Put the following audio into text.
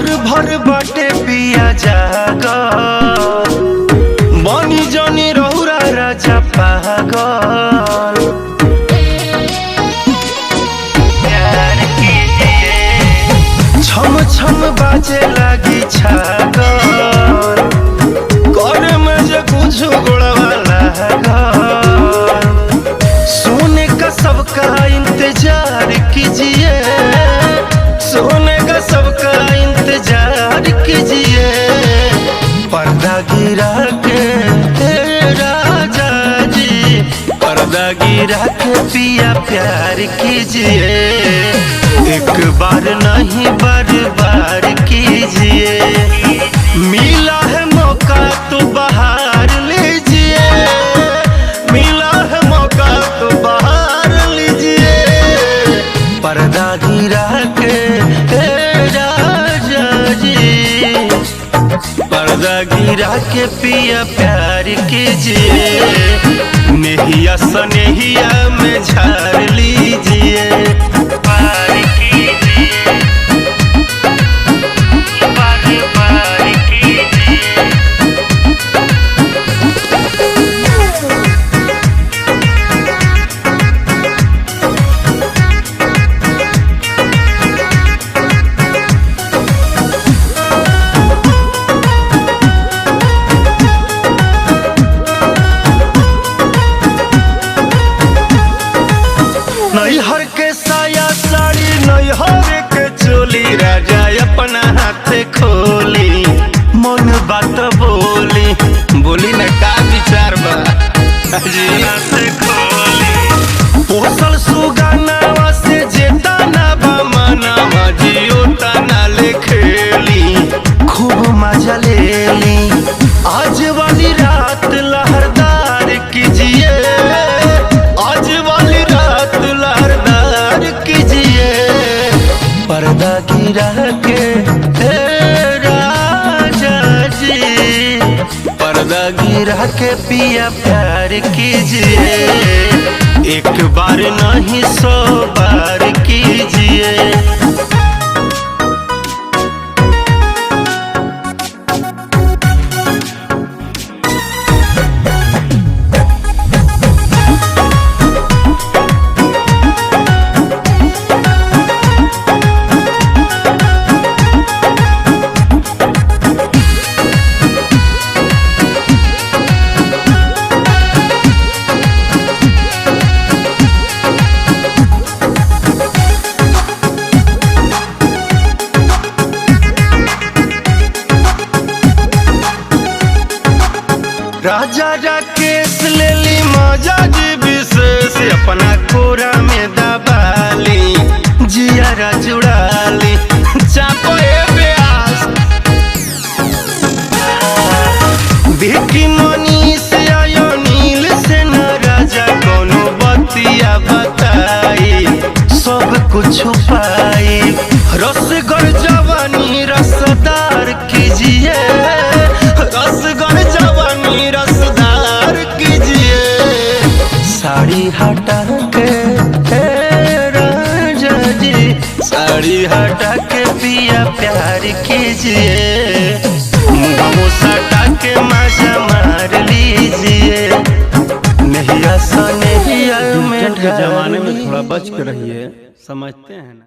भर भर बाटे पिया जागा बनी जनी रहुरा राजा पागल। छम छम बाजे लागी छागल करे में जे कुछ गोड़वाला सोने का सबका इंतजार कीजिए, सोने का सबका इंतजार कीजिए। पर्दा गिरा के राजा जी, पर्दा गिरा के पिया प्यार कीजिए। एक बार नहीं बार बार कीजिए। मिला है मौका तो बाहर लीजिए, मिला है मौका तो बाहर लीजिए। पर्दा गिरा के राजा जी, पर्दा गिरा के पिया प्यार कीजिए। नेहिया सनेहिया में झाड़ लीजिए। नैहर के साया साड़ी नैहर के चोली राजा अपना हाथ खोली। मन बात बोली बोली न का विचार बा जी हाथ खोली। पोसल सुगानावा से जेता ना बा मनावा जियो तना ले खेली। खूब मजा ले ली आज वाली रात लहरदार कीजिए, आज वाली रात लहरदार कीजिए। पर्दा गिरा के राजा जी, पर्दा गिरा के पिया प्यार कीजिए। एक बार नहीं 100 बार कीजिए। राजा राकेश ले ली मौजा जी विशेष अपना कोरा में दबाली। जियारा जुड़ाली चापो ब्यास देखी मनी से आयो नील से न राजा कोनो बतिया बताई। सब कुछ छुपाई रसगर जवानी रसदार कीजिए, रसगर जवानी रसदार कीजिए। साड़ी हटा के राजा जी, साड़ी हटा के पिया प्यार कीजिए। मुँह सटा के मजा मार लीजिए। नहिया सनेहिया में के जमाने में थोड़ा बच के रहिए, समझते हैं ना।